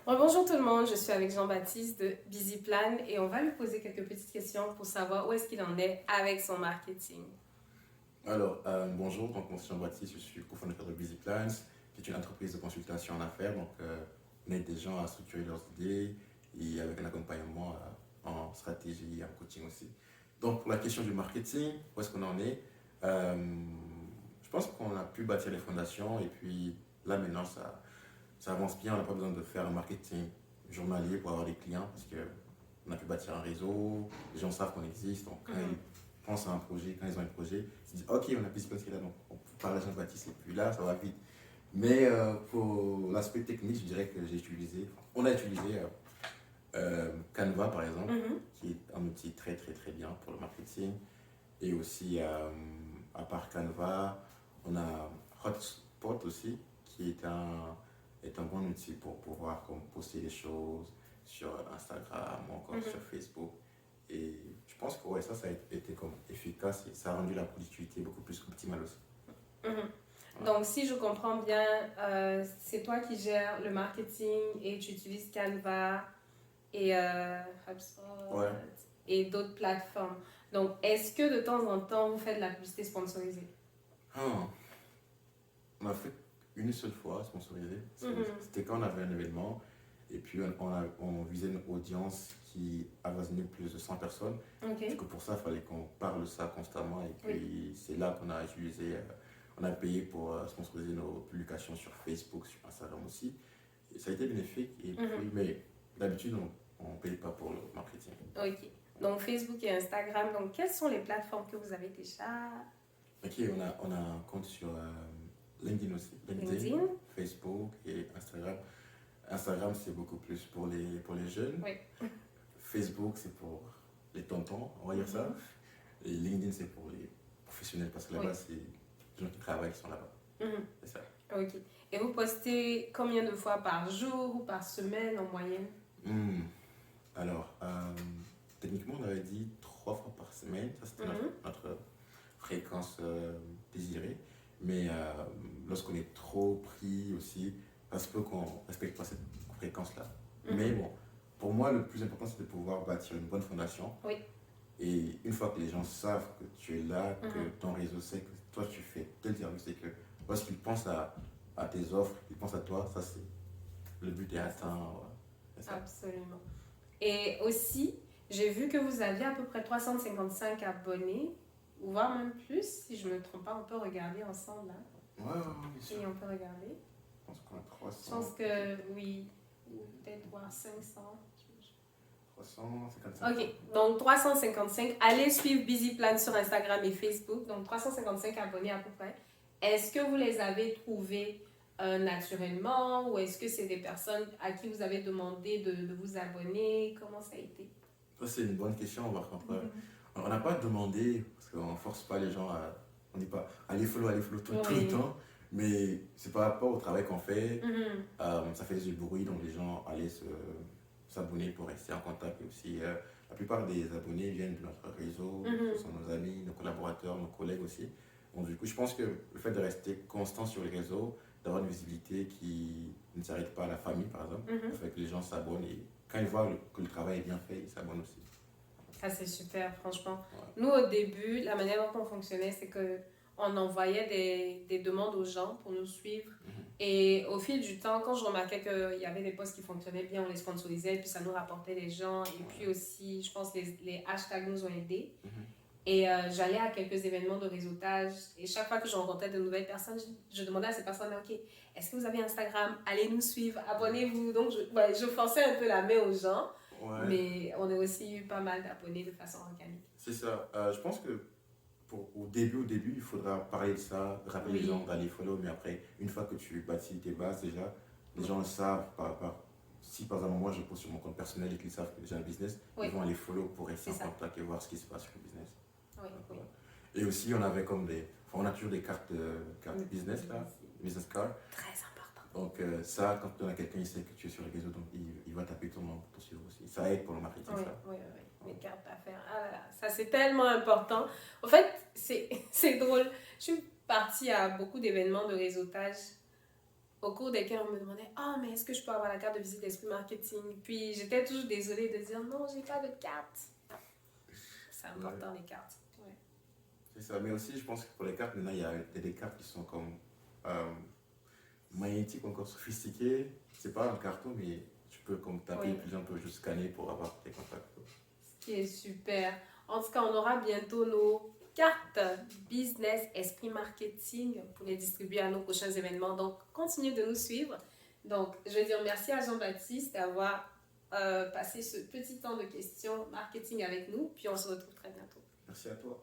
Bonjour tout le monde, je suis avec Jean-Baptiste de BusyPlan et on va lui poser quelques petites questions pour savoir où est-ce qu'il en est avec son marketing. Alors, bonjour, donc moi c'est Jean-Baptiste, je suis cofondateur de BusyPlans, qui est une entreprise de consultation en affaires. Donc, on aide des gens à structurer leurs idées et avec un accompagnement en stratégie et en coaching aussi. Donc, pour la question du marketing, où est-ce qu'on en est? Euh, je pense qu'on a pu bâtir les fondations et puis là maintenant ça avance bien. On n'a pas besoin de faire un marketing journalier pour avoir des clients parce qu'on a pu bâtir un réseau, les gens savent qu'on existe. Donc, quand ils pensent à un projet, quand ils ont un projet, ils se disent ok, on a plus qui est là, donc on parle à Jean-Baptiste et puis là, ça va vite. Mais pour l'aspect technique, je dirais que on a utilisé Canva par exemple, Mhm. qui est un outil très très très bien pour le marketing. Et aussi, à part Canva, on a Hotspot aussi, qui est un bon outil pour pouvoir comme, poster des choses sur Instagram ou encore sur Mhm. Facebook. Et je pense que ouais, ça a été comme efficace et ça a rendu la productivité beaucoup plus optimale aussi. Mhm. Ouais. Donc si je comprends bien, c'est toi qui gères le marketing et tu utilises Canva et HubSpot Ouais. et d'autres plateformes. Donc est-ce que de temps en temps vous faites de la publicité sponsorisée? Ah, on a fait une seule fois sponsorisé. Mhm. C'était quand on avait un événement et puis on visait une audience qui avoisinait plus de 100 personnes. Du Ok. coup, pour ça, il fallait qu'on parle de ça constamment. Et Oui. puis, c'est là qu'on a utilisé, on a payé pour sponsoriser nos publications sur Facebook, sur Instagram aussi. Et ça a été bénéfique. Et puis, Mhm. mais d'habitude, on ne paye pas pour le marketing. Ok. Donc Facebook et Instagram. Donc quelles sont les plateformes que vous avez déjà? Ok, on a un compte sur LinkedIn aussi. LinkedIn, LinkedIn? Facebook et Instagram. Instagram, c'est beaucoup plus pour les jeunes. Oui. Facebook, c'est pour les tontons, on va dire ça. Mhm. Et LinkedIn, c'est pour les professionnels parce que Oui. là-bas, c'est les gens qui travaillent qui sont là-bas. Mhm. C'est ça. Ok. Et vous postez combien de fois par jour ou par semaine en moyenne? Hmm. Alors, techniquement, on avait dit 3 fois par semaine. Ça, c'était notre, Mhm. notre fréquence désirée. Mais lorsqu'on est trop pris aussi, ça se peut qu'on ne respecte pas cette fréquence-là. Mais Mhm. bon, pour moi, le plus important, c'est de pouvoir bâtir une bonne fondation. Oui. Et une fois que les gens savent que tu es là, que Mhm. ton réseau sait que toi tu fais tel service et que lorsqu'ils pensent à tes offres, ils pensent à toi, ça c'est le but est atteint. Ouais. C'est ça. Absolument. Et aussi, j'ai vu que vous aviez à peu près 355 abonnés, ou voire même plus, si je ne me trompe pas, on peut regarder ensemble là. Ouais, ouais, ouais, bien sûr. Et on peut regarder. Je pense qu'on a Je pense 300, que oui, ou peut-être voir 500. 355. Ok, donc 355. Allez suivre BusyPlan sur Instagram et Facebook. Donc 355 abonnés à peu près. Est-ce que vous les avez trouvés naturellement ou est-ce que c'est des personnes à qui vous avez demandé de vous abonner? Comment ça a été? Ça c'est une bonne question. On n'a pas demandé, parce qu'on ne force pas les gens on dit pas allez follow tout le Oui. temps, mais c'est par rapport au travail qu'on fait. Mhm. Ça fait du bruit, donc les gens allaient s'abonner pour rester en contact. Et aussi, la plupart des abonnés viennent de notre réseau, ce Mhm. sont nos amis, nos collaborateurs, nos collègues aussi. Donc du coup, je pense que le fait de rester constant sur les réseaux, d'avoir une visibilité qui ne s'arrête pas à la famille, par exemple, ça Mhm. fait que les gens s'abonnent et quand ils voient que le travail est bien fait, ils s'abonnent aussi. Ça, c'est super, franchement. Ouais. Nous, au début, la manière dont on fonctionnait, c'est que on envoyait des demandes aux gens pour nous suivre. Mhm. Et au fil du temps, quand je remarquais qu'il y avait des posts qui fonctionnaient bien, on les sponsorisait, et puis ça nous rapportait des gens. Et puis Ouais. aussi, je pense que les hashtags nous ont aidés. Mhm. Et j'allais à quelques événements de réseautage. Et chaque fois que je rencontrais de nouvelles personnes, je demandais à ces personnes, ok, est-ce que vous avez Instagram? Allez nous suivre, abonnez-vous. Donc, je forçais un peu la main aux gens. Ouais, Mais on a aussi eu pas mal d'abonnés de façon organique. c'est ça. Je pense que au début, il faudra parler de ça, rappeler les gens Oui, d'aller follow, mais après, une fois que tu bâtis tes bases déjà, les gens le savent. Si par exemple, moi je pose sur mon compte personnel et qu'ils savent que j'ai un business, oui, ils vont aller follow pour rester c'est en ça. contact et voir ce qui se passe sur le business. Oui, Donc, oui. voilà. Et aussi, on avait comme on a toujours des cartes business là, business card. Très important. Donc ça, quand on a quelqu'un, il sait que tu es sur les réseaux, donc il va taper ton nom pour te suivre aussi. Ça aide pour le marketing, Oui, ça. oui, oui. Les cartes d'affaires. Ah là là, ça c'est tellement important. En fait, c'est drôle. Je suis partie à beaucoup d'événements de réseautage au cours desquels on me demandait « Ah, mais est-ce que je peux avoir la carte de visite d'Esprit Marketing ?» Puis j'étais toujours désolée de dire « Non, j'ai pas de carte. » C'est important, les cartes. Ouais. C'est ça, mais aussi je pense que pour les cartes, maintenant il y a des cartes qui sont comme magnétiques, encore sophistiquées. C'est pas un carton, mais tu peux comme taper, puis les gens peuvent juste scanner pour avoir tes contacts. Ce qui est super. En tout cas, on aura bientôt nos cartes business Esprit Marketing pour les distribuer à nos prochains événements. Donc, continuez de nous suivre. Donc, je veux dire merci à Jean-Baptiste d'avoir passé ce petit temps de questions marketing avec nous. Puis, on se retrouve très bientôt. Merci à toi.